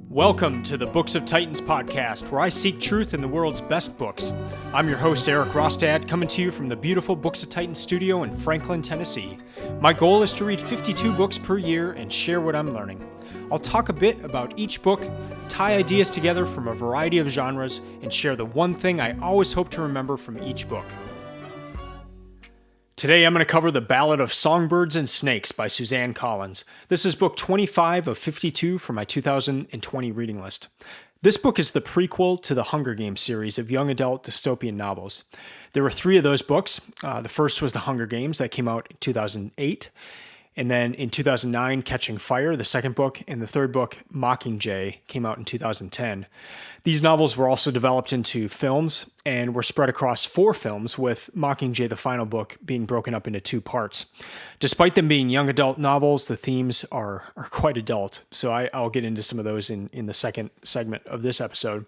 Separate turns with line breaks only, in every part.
Welcome to the Books of Titans podcast, where I seek truth in the world's best books. I'm your host, Erik Rostad, coming to you from the beautiful Books of Titans studio in Franklin, Tennessee. My goal is to read 52 books per year and share what I'm learning. I'll talk a bit about each book, tie ideas together from a variety of genres, and share the one thing I always hope to remember from each book. Today I'm going to cover The Ballad of Songbirds and Snakes by Suzanne Collins. This is book 25 of 52 from my 2020 reading list. This book is the prequel to the Hunger Games series of young adult dystopian novels. There were three of those books. The first was The Hunger Games that came out in 2008. And then in 2009, Catching Fire, the second book, and the third book, Mockingjay, came out in 2010. These novels were also developed into films and were spread across 4 films, with Mockingjay, the final book, being broken up into 2 parts. Despite them being young adult novels, the themes are quite adult, so I'll get into some of those in the second segment of this episode.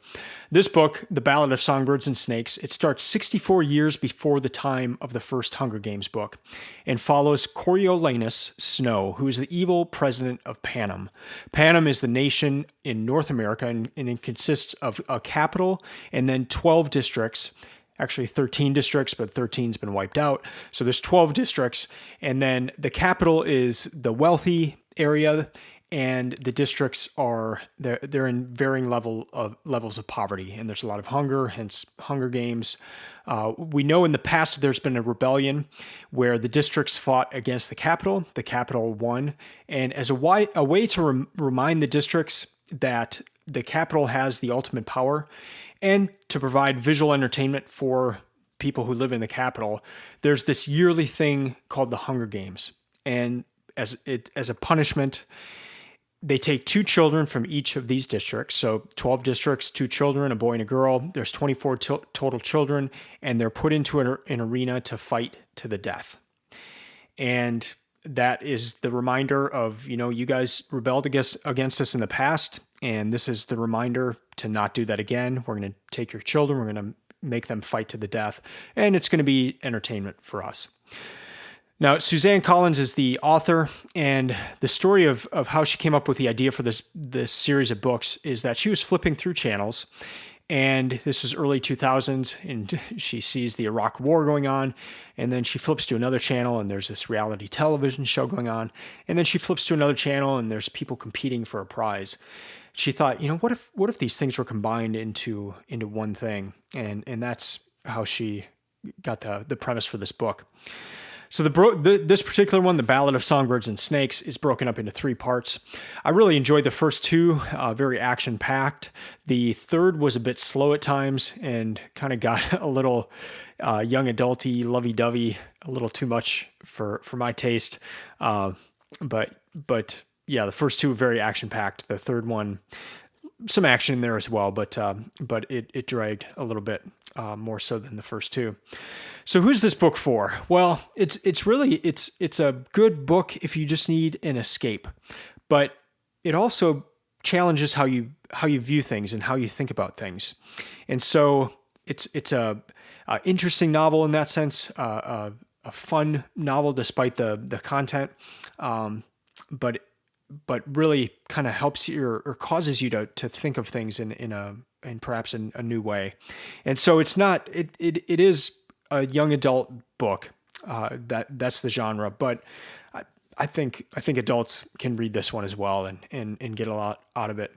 This book, The Ballad of Songbirds and Snakes, it starts 64 years before the time of the first Hunger Games book and follows Coriolanus Snow, who is the evil president of Panem. Panem is the nation in North America, and it consists of a capital and then 12 districts, actually 13 districts, but 13's been wiped out. So there's 12 districts, and then the capital is the wealthy area, and the districts are, they're in varying levels of poverty, and there's a lot of hunger, hence Hunger Games. We know in the past there's been a rebellion where the districts fought against the capital won, and as a way to remind the districts that the capital has the ultimate power, and to provide visual entertainment for people who live in the capital, there's this yearly thing called the Hunger Games. And as a punishment, they take 2 children from each of these districts. So 12 districts, 2 children, a boy and a girl. There's 24 total children, and they're put into an arena to fight to the death. And that is the reminder of, you guys rebelled against us in the past, and this is the reminder to not do that again. We're going to take your children, we're going to make them fight to the death, and it's going to be entertainment for us. Now, Suzanne Collins is the author, and the story of how she came up with the idea for this series of books is that she was flipping through channels, and this was early 2000s, and she sees the Iraq War going on, and then she flips to another channel, and there's this reality television show going on, and then she flips to another channel, and there's people competing for a prize. She thought, what if these things were combined into one thing? And that's how she got the premise for this book. So this particular one, The Ballad of Songbirds and Snakes, is broken up into 3 parts. I really enjoyed the first 2, very action-packed. The third was a bit slow at times and kind of got a little young adulty, lovey-dovey, a little too much for my taste. But yeah, the first 2 are very action-packed. The third one, some action in there as well, but it dragged a little bit more so than the first 2. So who's this book for? Well, it's a good book if you just need an escape, but it also challenges how you view things and how you think about things. And so it's a interesting novel in that sense, a fun novel despite the content, but really kind of helps you or causes you to think of things in perhaps in a new way. And so it is a young adult book. That's the genre, but I think adults can read this one as well and get a lot out of it.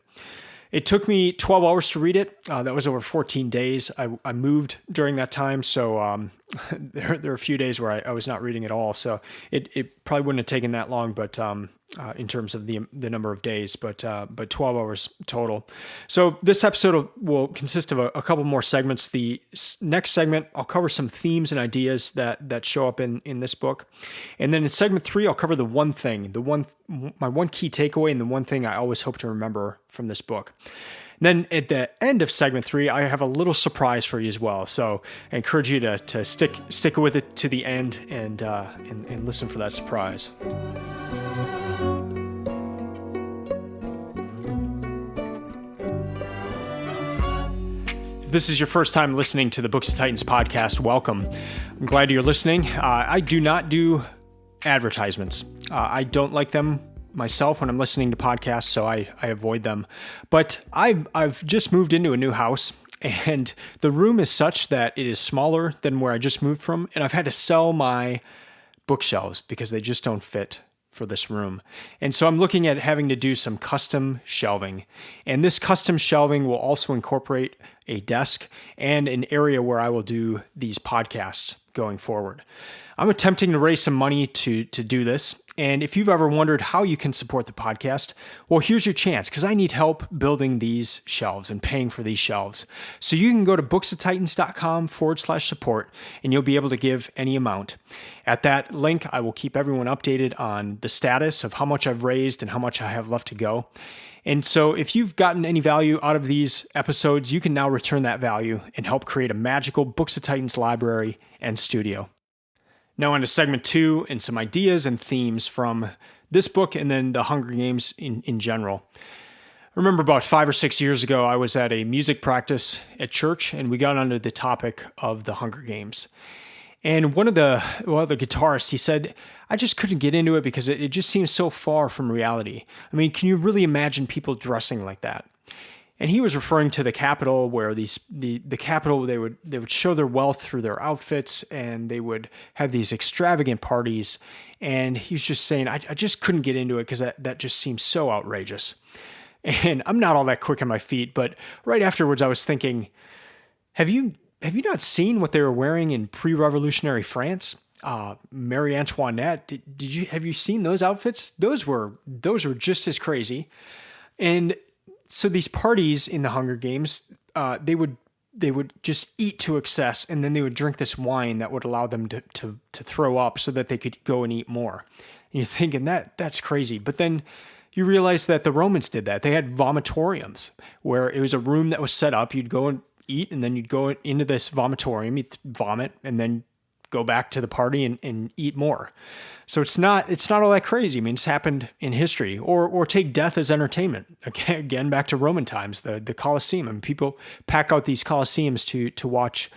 It took me 12 hours to read it. That was over 14 days. I moved during that time, so there are a few days where I was not reading at all. So it probably wouldn't have taken that long, but in terms of the number of days, but 12 hours total. So this episode will consist of a couple more segments. The next segment, I'll cover some themes and ideas that show up in this book, and then in segment 3, I'll cover my one key takeaway and the one thing I always hope to remember from this book. And then at the end of segment 3, I have a little surprise for you as well. So I encourage you to stick with it to the end and listen for that surprise. If this is your first time listening to the Books of Titans podcast, welcome. I'm glad you're listening. I do not do advertisements. I don't like them myself when I'm listening to podcasts, so I avoid them. But I've just moved into a new house, and the room is such that it is smaller than where I just moved from, and I've had to sell my bookshelves because they just don't fit for this room. And so I'm looking at having to do some custom shelving. And this custom shelving will also incorporate a desk and an area where I will do these podcasts going forward. I'm attempting to raise some money to do this. And if you've ever wondered how you can support the podcast, well, here's your chance, because I need help building these shelves and paying for these shelves. So you can go to booksatitans.com/support, and you'll be able to give any amount. At that link, I will keep everyone updated on the status of how much I've raised and how much I have left to go. And so if you've gotten any value out of these episodes, you can now return that value and help create a magical Books of Titans library and studio. Now on to segment 2 and some ideas and themes from this book and then the Hunger Games in general. I remember about 5 or 6 years ago, I was at a music practice at church, and we got onto the topic of the Hunger Games. And one of the guitarists, he said, I just couldn't get into it because it just seems so far from reality. I mean, can you really imagine people dressing like that? And he was referring to the Capitol, where the Capitol, they would show their wealth through their outfits, and they would have these extravagant parties. And he's just saying, I just couldn't get into it because that just seems so outrageous. And I'm not all that quick on my feet, but right afterwards I was thinking, have you not seen what they were wearing in pre-revolutionary France? Marie Antoinette, have you seen those outfits? Those were just as crazy. And so these parties in the Hunger Games, they would just eat to excess, and then they would drink this wine that would allow them to throw up so that they could go and eat more. And you're thinking that's crazy. But then you realize that the Romans did that. They had vomitoriums, where it was a room that was set up. You'd go and eat, and then you'd go into this vomitorium, you'd vomit, and then go back to the party and eat more. So it's not all that crazy. I mean, it's happened in history. Or take death as entertainment. Again, back to Roman times, the Colosseum. I mean, people pack out these Colosseums to watch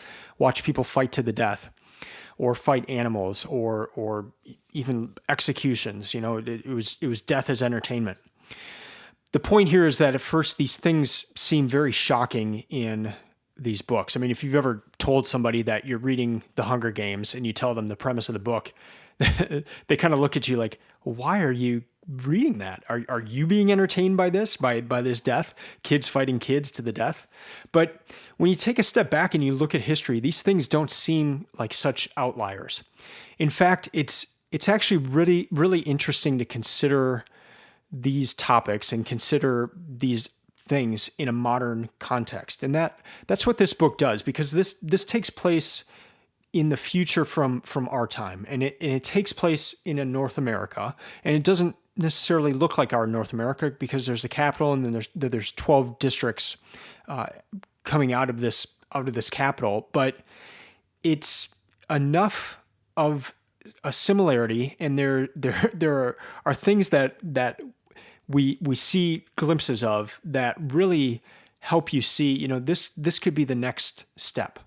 people fight to the death, or fight animals, or even executions. You know, it was death as entertainment. The point here is that at first these things seem very shocking in these books. I mean, if you've ever told somebody that you're reading The Hunger Games and you tell them the premise of the book, they kind of look at you like, why are you reading that? Are you being entertained by this, by this death? Kids fighting kids to the death? But when you take a step back and you look at history, these things don't seem like such outliers. In fact, it's actually really, really interesting to consider these topics and consider these things in a modern context. And that's what this book does, because this takes place in the future from our time, and it takes place in a North America, and it doesn't necessarily look like our North America because there's a capital, and then there's 12 districts coming out of this capital, but it's enough of a similarity, and there are things that we see glimpses of that really help you see, you know, this could be the next step.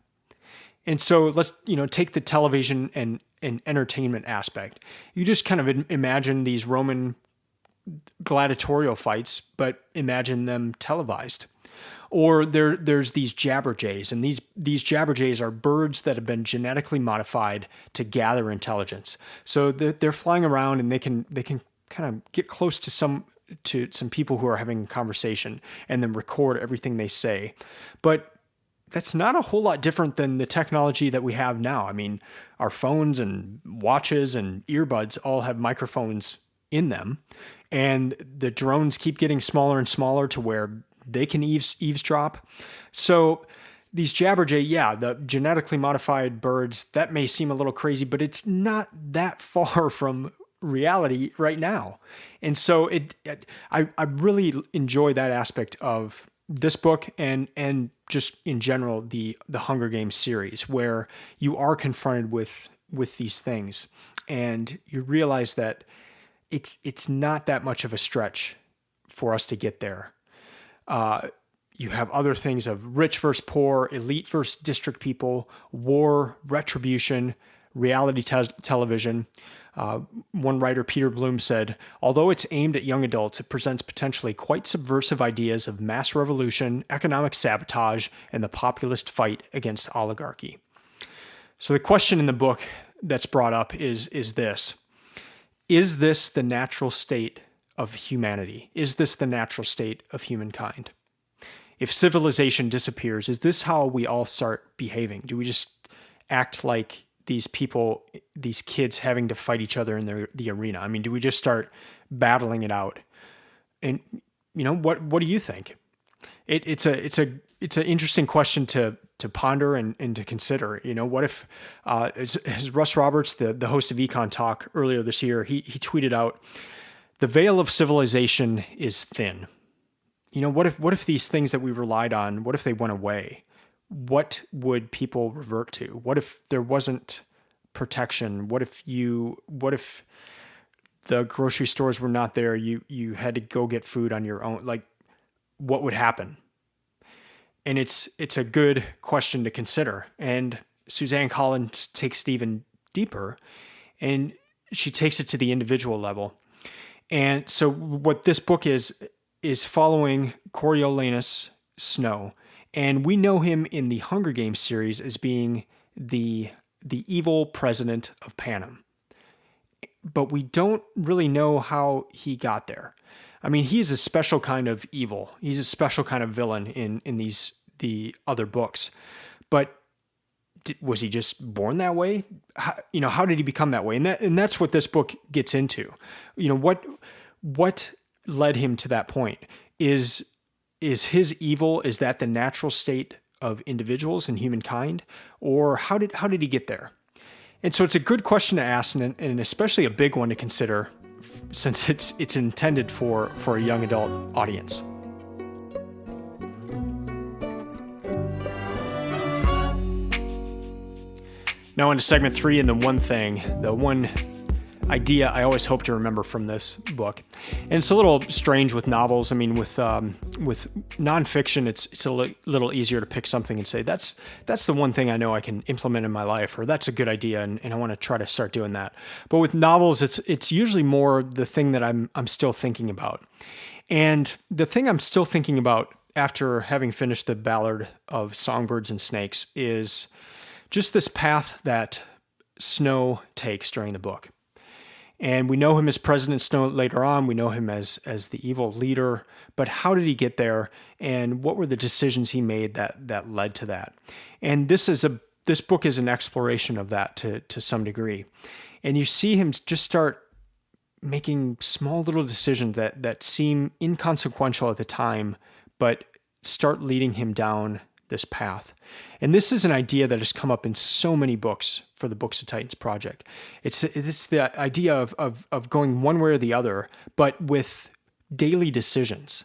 And so let's, take the television and entertainment aspect. You just kind of imagine these Roman gladiatorial fights, but imagine them televised. Or there's these jabberjays, and these jabberjays are birds that have been genetically modified to gather intelligence. So they're flying around, and they can kind of get close to some people who are having a conversation and then record everything they say. But that's not a whole lot different than the technology that we have now. I mean, our phones and watches and earbuds all have microphones in them, and the drones keep getting smaller and smaller to where they can eavesdrop. So these jabberjay, the genetically modified birds, that may seem a little crazy, but it's not that far from reality right now. And so I really enjoy that aspect of this book and just in general the Hunger Games series, where you are confronted with these things, and you realize that it's not that much of a stretch for us to get there. You have other things of rich versus poor, elite versus district people, war, retribution, reality television. One writer, Peter Bloom, said, although it's aimed at young adults, it presents potentially quite subversive ideas of mass revolution, economic sabotage, and the populist fight against oligarchy. So the question in the book that's brought up is this. Is this the natural state of humanity? Is this the natural state of humankind? If civilization disappears, is this how we all start behaving? Do we just act like these people, these kids having to fight each other in the arena? I mean, do we just start battling it out? And what do you think? It's an interesting question to ponder and to consider. What if, as Russ Roberts, the host of Econ Talk earlier this year, he tweeted out, "The veil of civilization is thin." What if these things that we relied on, what if they went away? What would people revert to? What if there wasn't protection? What if the grocery stores were not there? You had to go get food on your own. Like, what would happen? And it's a good question to consider. And Suzanne Collins takes it even deeper, and she takes it to the individual level. And so what this book is following Coriolanus Snow. And we know him in the Hunger Games series as being the evil president of Panem. But we don't really know how he got there. I mean, he's a special kind of evil. He's a special kind of villain in the other books. But was he just born that way? How did he become that way? And that's what this book gets into. What led him to that point? Is his evil, is that the natural state of individuals and humankind? Or how did he get there? And so it's a good question to ask, and especially a big one to consider, since it's intended for a young adult audience. Now into segment 3, and the one idea I always hope to remember from this book. And it's a little strange with novels. I mean, with nonfiction, it's a little easier to pick something and say, that's the one thing I know I can implement in my life, or that's a good idea, and I want to try to start doing that. But with novels, it's usually more the thing that I'm still thinking about. And the thing I'm still thinking about after having finished the Ballad of Songbirds and Snakes is just this path that Snow takes during the book. And we know him as President Snow later on. We know him as the evil leader. But how did he get there? And what were the decisions he made that led to that? And this book is an exploration of that to some degree. And you see him just start making small little decisions that seem inconsequential at the time, but start leading him down this path. And this is an idea that has come up in so many books for the Books of Titans project. It's the idea of going one way or the other, but with daily decisions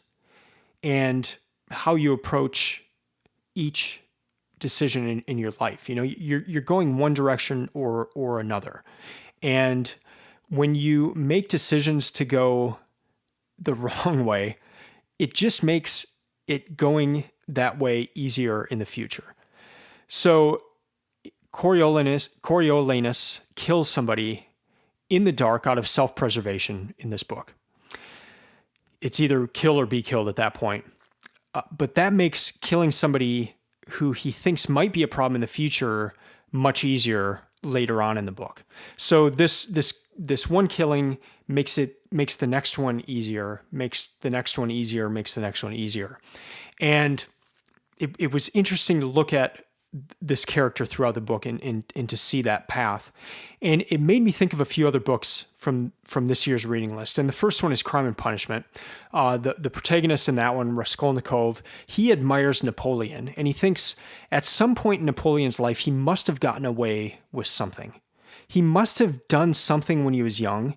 and how you approach each decision in your life. You're going one direction or another. And when you make decisions to go the wrong way, it just makes it going that way easier in the future. So Coriolanus kills somebody in the dark out of self-preservation in this book. It's either kill or be killed at that point. But that makes killing somebody who he thinks might be a problem in the future much easier later on in the book. So this one killing makes the next one easier, makes the next one easier, makes the next one easier. And it was interesting to look at this character throughout the book and to see that path. And it made me think of a few other books from this year's reading list. And the first one is Crime and Punishment. The protagonist in that one, Raskolnikov, he admires Napoleon, and he thinks at some point in Napoleon's life, he must have gotten away with something. He must have done something when he was young,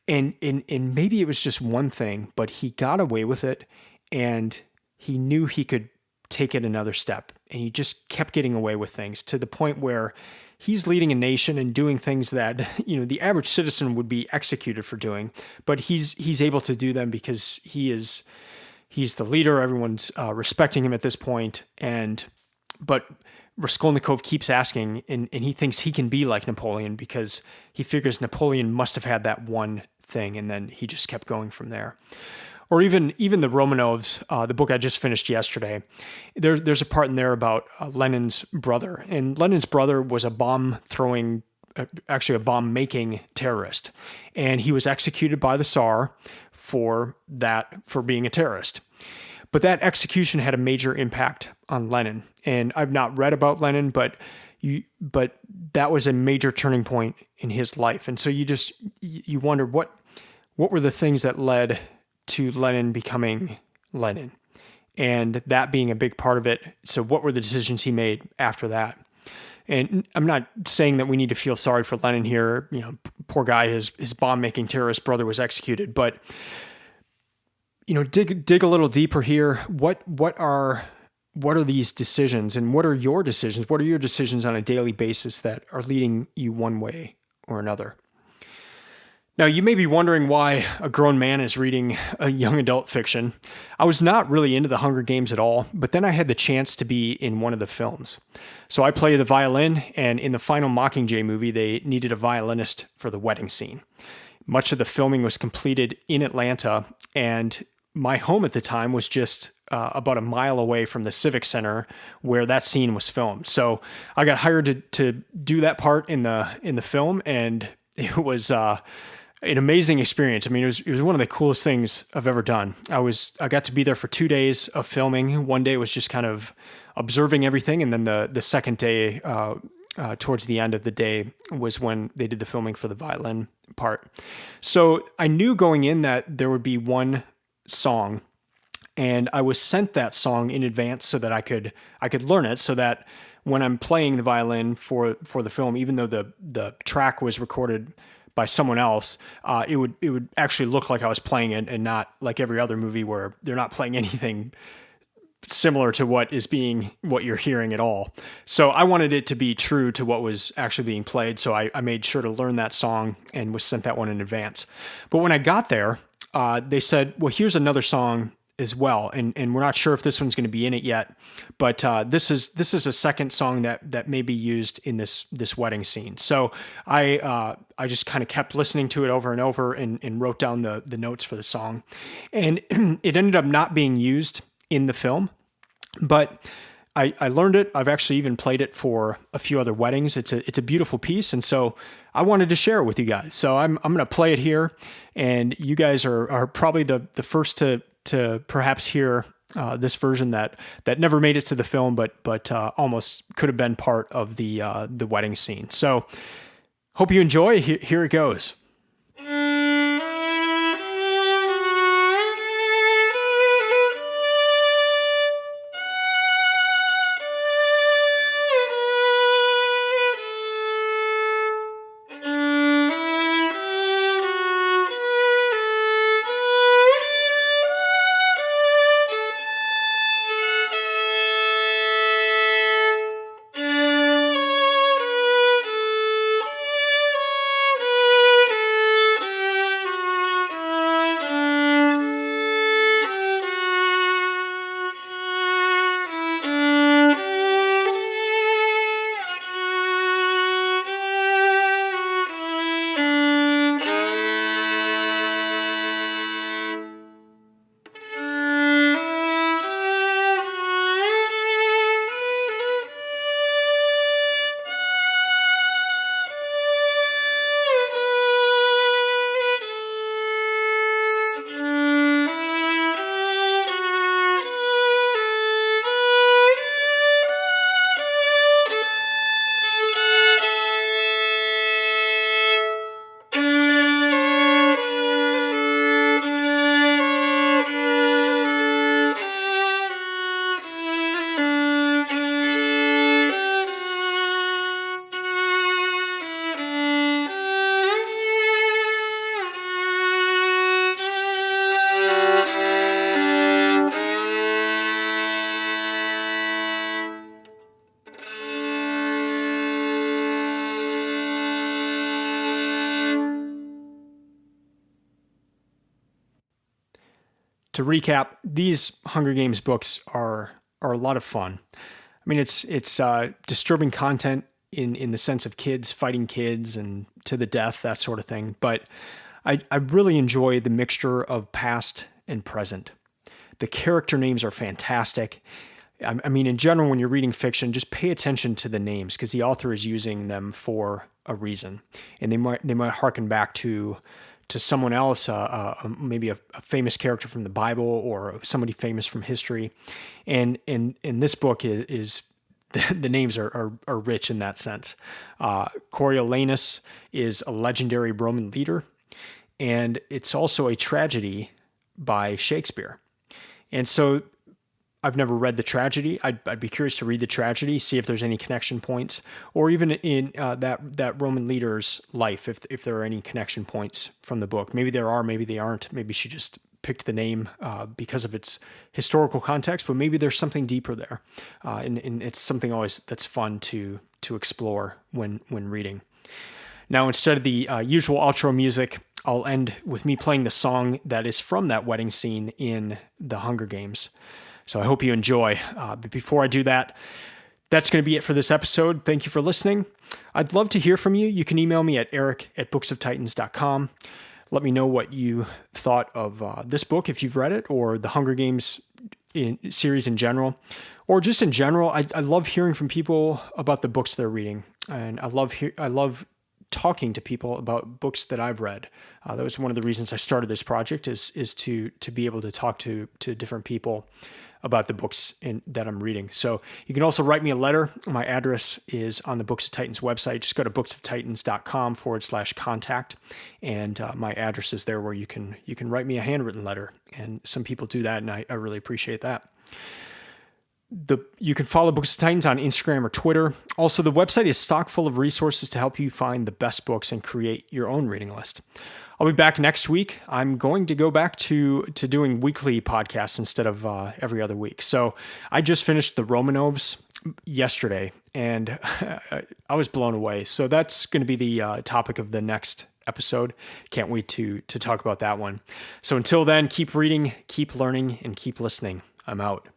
and maybe it was just one thing, but he got away with it, and he knew he could take it another step, and he just kept getting away with things to the point where he's leading a nation and doing things that the average citizen would be executed for doing, but he's able to do them because he's the leader. Everyone's respecting him at this point, but Raskolnikov keeps asking, and he thinks he can be like Napoleon because he figures Napoleon must have had that one thing, and then he just kept going from there. Or even the Romanovs, the book I just finished yesterday. There's a part in there about Lenin's brother, and Lenin's brother was a bomb-throwing, actually a bomb-making terrorist, and he was executed by the Tsar for being a terrorist. But that execution had a major impact on Lenin, and I've not read about Lenin, but that was a major turning point in his life, and so you wonder what were the things that led to Lenin becoming Lenin, and that being a big part of it. So what were the decisions he made after that? And I'm not saying that we need to feel sorry for Lenin here. Poor guy, his bomb-making terrorist brother was executed, but dig a little deeper here. What are these decisions, and what are your decisions? What are your decisions on a daily basis that are leading you one way or another? Now, you may be wondering why a grown man is reading a young adult fiction. I was not really into the Hunger Games at all, but then I had the chance to be in one of the films. So I play the violin, and in the final Mockingjay movie, they needed a violinist for the wedding scene. Much of the filming was completed in Atlanta, and my home at the time was just about a mile away from the Civic Center where that scene was filmed. So I got hired to do that part in the film, and it was an amazing experience. I mean, it was one of the coolest things I've ever done. I got to be there for 2 days of filming. One day was just kind of observing everything, and then the second day, towards the end of the day, was when they did the filming for the violin part. So I knew going in that there would be one song, and I was sent that song in advance so that I could learn it, so that when I'm playing the violin for the film, even though the track was recorded by someone else, it would actually look like I was playing it, and not like every other movie where they're not playing anything similar to what you're hearing at all. So I wanted it to be true to what was actually being played, so I made sure to learn that song and was sent that one in advance. But when I got there, they said, well, here's another song as well, and we're not sure if this one's going to be in it yet, but this is a second song that may be used in this wedding scene. So I just kind of kept listening to it over and over and wrote down the notes for the song, and it ended up not being used in the film, but I learned it. I've actually even played it for a few other weddings. It's a beautiful piece, and so I wanted to share it with you guys. So I'm going to play it here, and you guys are probably the first to perhaps hear this version that never made it to the film, but almost could have been part of the wedding scene. So hope you enjoy. Here it goes. To recap, these Hunger Games books are a lot of fun. mean, it's disturbing content in the sense of kids fighting kids and to the death, that sort of thing. But I really enjoy the mixture of past and present. The character names are fantastic. I mean, in general, when you're reading fiction, just pay attention to the names because the author is using them for a reason, and they might harken back to someone else, maybe a famous character from the Bible or somebody famous from history. And in this book is the names are rich in that sense. Coriolanus is a legendary Roman leader, and it's also a tragedy by Shakespeare. And so I've never read the tragedy. I'd be curious to read the tragedy, see if there's any connection points, or even in that Roman leader's life, if there are any connection points from the book. Maybe there are, maybe they aren't. Maybe she just picked the name because of its historical context, but maybe there's something deeper there, and it's something always that's fun to explore when reading. Now, instead of the usual outro music, I'll end with me playing the song that is from that wedding scene in The Hunger Games. So I hope you enjoy. But before I do that, that's going to be it for this episode. Thank you for listening. I'd love to hear from you. You can email me at eric@booksoftitans.com. Let me know what you thought of this book, if you've read it, or the Hunger Games series in general, or just in general. I love hearing from people about the books they're reading, and I love talking to people about books that I've read. That was one of the reasons I started this project is to be able to talk to different people about the books that I'm reading. So you can also write me a letter. My address is on the Books of Titans website. Just go to booksoftitans.com/contact. And my address is there where you can write me a handwritten letter. And some people do that, and I really appreciate that. You can follow Books of Titans on Instagram or Twitter. Also, the website is stock full of resources to help you find the best books and create your own reading list. I'll be back next week. I'm going to go back to doing weekly podcasts instead of every other week. So I just finished the Romanovs yesterday, and I was blown away. So that's going to be the topic of the next episode. Can't wait to talk about that one. So until then, keep reading, keep learning, and keep listening. I'm out.